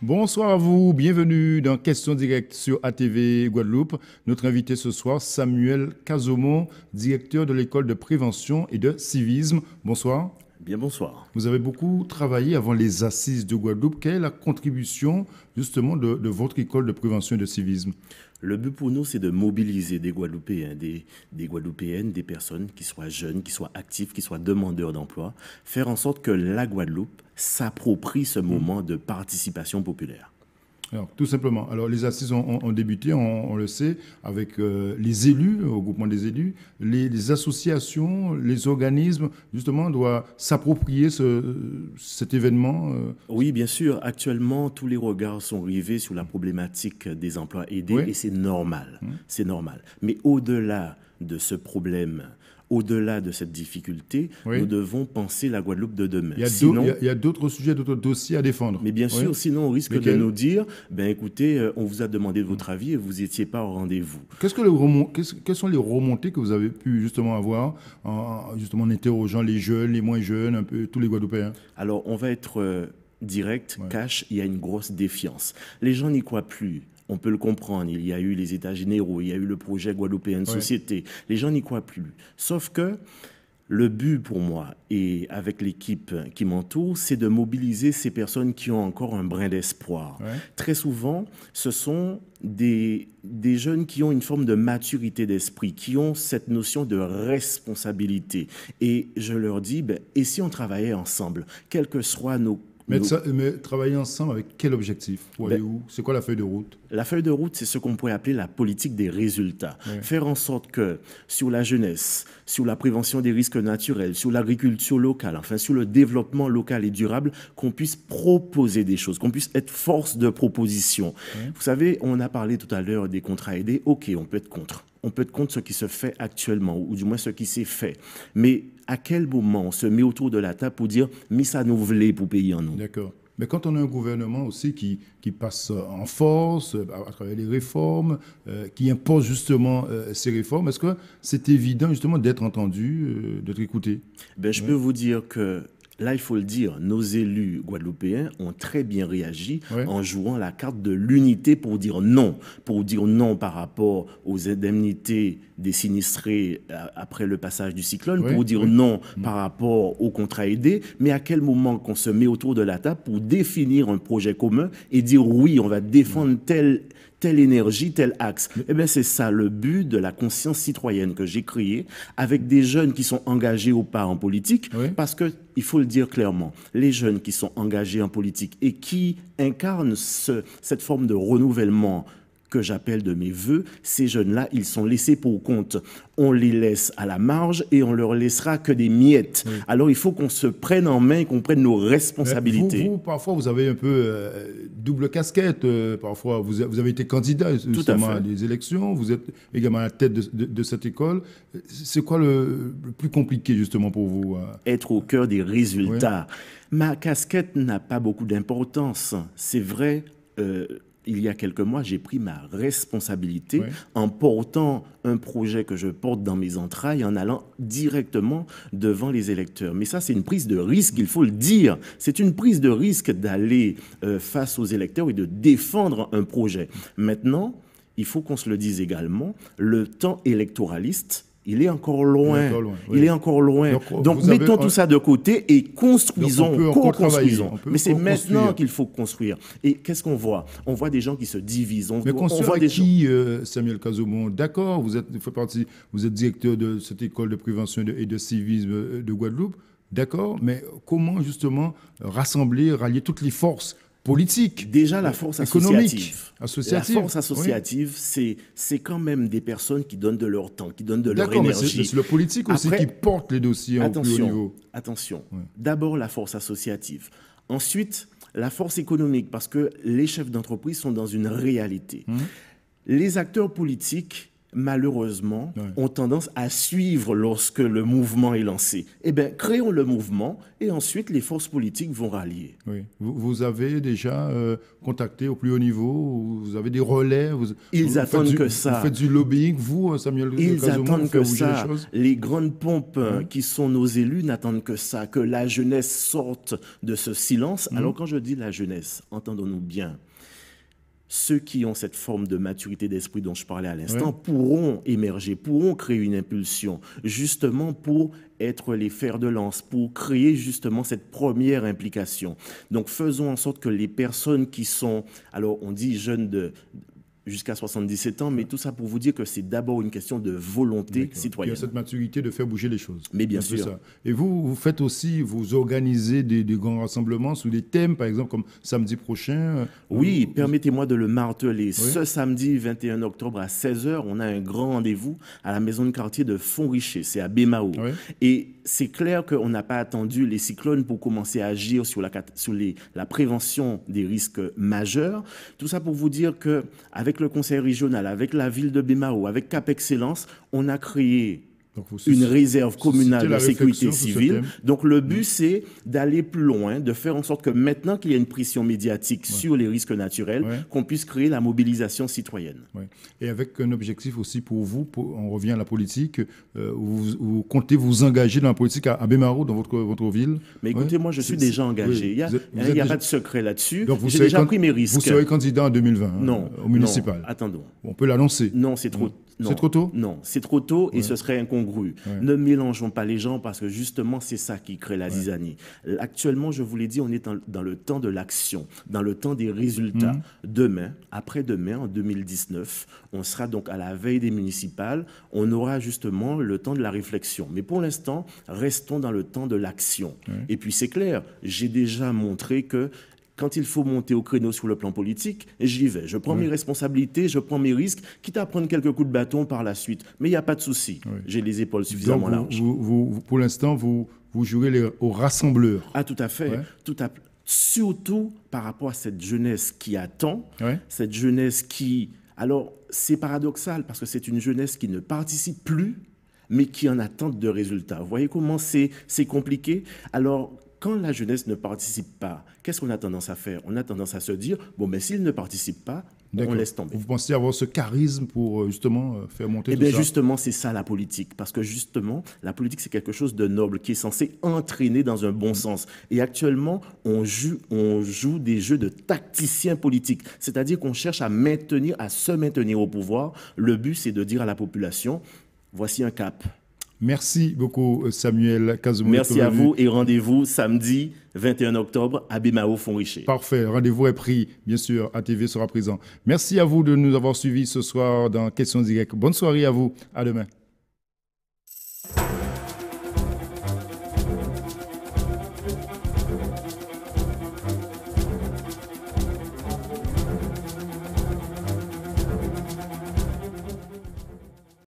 Bonsoir à vous, bienvenue dans Questions directes sur ATV Guadeloupe. Notre invité ce soir, Samuel Casomont, directeur de l'école de prévention et de civisme. Bonsoir. Bien, bonsoir. Vous avez beaucoup travaillé avant les assises de Guadeloupe. Quelle est la contribution justement de votre école de prévention et de civisme? Le but pour nous, c'est de mobiliser des Guadeloupéens, des Guadeloupéennes, des personnes qui soient jeunes, qui soient actifs, qui soient demandeurs d'emploi, faire en sorte que la Guadeloupe s'approprie ce moment de participation populaire. Alors, tout simplement. Alors, les assises ont débuté, on le sait, avec les élus, au groupement des élus, les associations, les organismes, justement, doivent s'approprier cet événement. Oui, bien sûr. Actuellement, tous les regards sont rivés sur la problématique des emplois aidés Oui. et c'est normal. C'est normal. Mais au-delà de ce problème, au-delà de cette difficulté, Oui. nous devons penser la Guadeloupe de demain. Il y a d'autres sujets, d'autres dossiers à défendre. Mais bien sûr, Oui. sinon on risque de Lesquels? nous dire, ben écoutez, on vous a demandé de votre avis et vous n'étiez pas au rendez-vous. Quelles sont les remontées que vous avez pu justement avoir justement en interrogeant les jeunes, les moins jeunes, un peu tous les Guadeloupéens? Alors on va être direct, cash, il y a une grosse défiance. Les gens n'y croient plus. On peut le comprendre, il y a eu les États généraux, il y a eu le projet Guadeloupéenne Société. Les gens n'y croient plus. Sauf que le but pour moi et avec l'équipe qui m'entoure, c'est de mobiliser ces personnes qui ont encore un brin d'espoir. Ouais. Très souvent, ce sont des jeunes qui ont une forme de maturité d'esprit, qui ont cette notion de responsabilité. Et je leur dis, ben, et si on travaillait ensemble, quels que soient nos... Mais travailler ensemble avec quel objectif? Pour aller où? C'est quoi la feuille de route? La feuille de route, c'est ce qu'on pourrait appeler la politique des résultats. Ouais. Faire en sorte que sur la jeunesse, sur la prévention des risques naturels, sur l'agriculture locale, enfin sur le développement local et durable, qu'on puisse proposer des choses, qu'on puisse être force de proposition. Ouais. Vous savez, on a parlé tout à l'heure des contrats aidés. OK, on peut être contre. On peut être contre ce qui se fait actuellement, ou du moins ce qui s'est fait. Mais à quel moment on se met autour de la table pour dire « mais ça nous voulait pour payer en nous ». D'accord. Mais quand on a un gouvernement aussi qui passe en force à travers les réformes, qui impose justement ces réformes, est-ce que c'est évident justement d'être entendu, d'être écouté? Ben, je peux vous dire que là, il faut le dire, nos élus guadeloupéens ont très bien réagi en jouant la carte de l'unité pour dire non par rapport aux indemnités des sinistrés après le passage du cyclone, pour dire non par rapport aux contrats aidés, mais à quel moment qu'on se met autour de la table pour définir un projet commun et dire oui, on va défendre telle énergie, tel axe. Eh bien, c'est ça le but de la conscience citoyenne que j'ai créée avec des jeunes qui sont engagés ou pas en politique, parce que il faut le dire clairement, les jeunes qui sont engagés en politique et qui incarnent cette forme de renouvellement que j'appelle de mes voeux, ces jeunes-là, ils sont laissés pour compte. On les laisse à la marge et on leur laissera que des miettes. Alors, il faut qu'on se prenne en main et qu'on prenne nos responsabilités. Vous, parfois, vous avez un peu double casquette. Parfois, vous avez été candidat justement à des élections. Vous êtes également à la tête de cette école. C'est quoi le plus compliqué justement pour vous? Être au cœur des résultats. Ma casquette n'a pas beaucoup d'importance. C'est vrai... il y a quelques mois, j'ai pris ma responsabilité en portant un projet que je porte dans mes entrailles, en allant directement devant les électeurs. Mais ça, c'est une prise de risque, il faut le dire. C'est une prise de risque d'aller face aux électeurs et de défendre un projet. Maintenant, il faut qu'on se le dise également, le temps électoraliste, il est encore loin. Il est encore loin. Donc mettons tout ça de côté et construisons, co-construisons. Mais c'est maintenant qu'il faut construire. Et qu'est-ce qu'on voit? On voit des gens qui se divisent. On voit des qui, Samuel Casomont? D'accord, vous êtes directeur de cette école de prévention et de civisme de Guadeloupe. D'accord, mais comment justement rassembler, rallier toutes les forces politique, déjà la force économique, associative. La force associative, c'est quand même des personnes qui donnent de leur temps, qui donnent de leur énergie. Mais c'est le politique aussi qui porte les dossiers au plus haut niveau. Attention, d'abord la force associative. Ensuite, la force économique, parce que les chefs d'entreprise sont dans une réalité. Les acteurs politiques malheureusement, ont tendance à suivre lorsque le mouvement est lancé. Eh bien, créons le mouvement et ensuite les forces politiques vont rallier. Oui. Vous avez déjà contacté au plus haut niveau, vous avez des relais, ils attendent que ça. Vous faites du lobbying, vous, Samuel Ils Kazomo, attendent que ça. Les Les grandes pompes qui sont nos élus n'attendent que ça, que la jeunesse sorte de ce silence. Alors quand je dis la jeunesse, entendons-nous bien. Ceux qui ont cette forme de maturité d'esprit dont je parlais à l'instant pourront émerger, pourront créer une impulsion, justement pour être les fers de lance, pour créer justement cette première implication. Donc faisons en sorte que les personnes qui sont, alors on dit jeunes jusqu'à 77 ans, mais tout ça pour vous dire que c'est d'abord une question de volonté citoyenne. Il y a cette maturité de faire bouger les choses. Mais bien sûr. Ça. Et vous faites aussi, vous organisez des grands rassemblements sous des thèmes, par exemple, comme samedi prochain. Oui, permettez-moi de le marteler. Ce samedi 21 octobre à 16h, on a un grand rendez-vous à la maison de quartier de Fontricher, c'est à Bémao. Et c'est clair qu'on n'a pas attendu les cyclones pour commencer à agir sur la prévention des risques majeurs. Tout ça pour vous dire qu'avec le conseil régional, avec la ville de Bémao, avec Cap Excellence, on a créé une réserve communale de sécurité civile. Donc le but, c'est d'aller plus loin, de faire en sorte que maintenant qu'il y a une pression médiatique sur les risques naturels, qu'on puisse créer la mobilisation citoyenne. Et avec un objectif aussi pour vous, on revient à la politique, vous comptez vous engager dans la politique à Bémao, dans votre ville? Mais écoutez, moi je suis déjà engagé. Il n'y a pas de secret là-dessus. J'ai déjà pris mes risques. Vous serez candidat en 2020 au municipal? Non, attendons. On peut l'annoncer? Non, c'est trop. C'est trop tôt? Non, c'est trop tôt et ce serait incongru. Ne mélangeons pas les gens parce que justement, c'est ça qui crée la zizanie. Actuellement, je vous l'ai dit, on est dans le temps de l'action, dans le temps des résultats. Demain, après-demain, en 2019, on sera donc à la veille des municipales. On aura justement le temps de la réflexion. Mais pour l'instant, restons dans le temps de l'action. Et puis, c'est clair, j'ai déjà montré que quand il faut monter au créneau sur le plan politique, j'y vais. Je prends mes responsabilités, je prends mes risques, quitte à prendre quelques coups de bâton par la suite. Mais il n'y a pas de souci. J'ai les épaules suffisamment larges. Pour l'instant, vous jouez aux rassembleurs. Ah, tout à fait. Surtout par rapport à cette jeunesse qui attend, cette jeunesse qui... Alors, c'est paradoxal parce que c'est une jeunesse qui ne participe plus, mais qui en attente de résultats. Vous voyez comment c'est compliqué? Alors, quand la jeunesse ne participe pas, qu'est-ce qu'on a tendance à faire? On a tendance à se dire, bon, mais s'il ne participe pas, on laisse tomber. Vous pensez avoir ce charisme pour justement faire monter tout ça? Eh bien, justement, c'est ça la politique. Parce que justement, la politique, c'est quelque chose de noble qui est censé entraîner dans un bon sens. Et actuellement, on joue des jeux de tacticiens politiques. C'est-à-dire qu'on cherche à se maintenir au pouvoir. Le but, c'est de dire à la population, voici un cap. Merci beaucoup, Samuel Kazomo. Merci à vous et rendez-vous samedi 21 octobre à Bémao Fontricher. Parfait, rendez-vous est pris, bien sûr, ATV sera présent. Merci à vous de nous avoir suivis ce soir dans Questions directes. Bonne soirée à vous, à demain.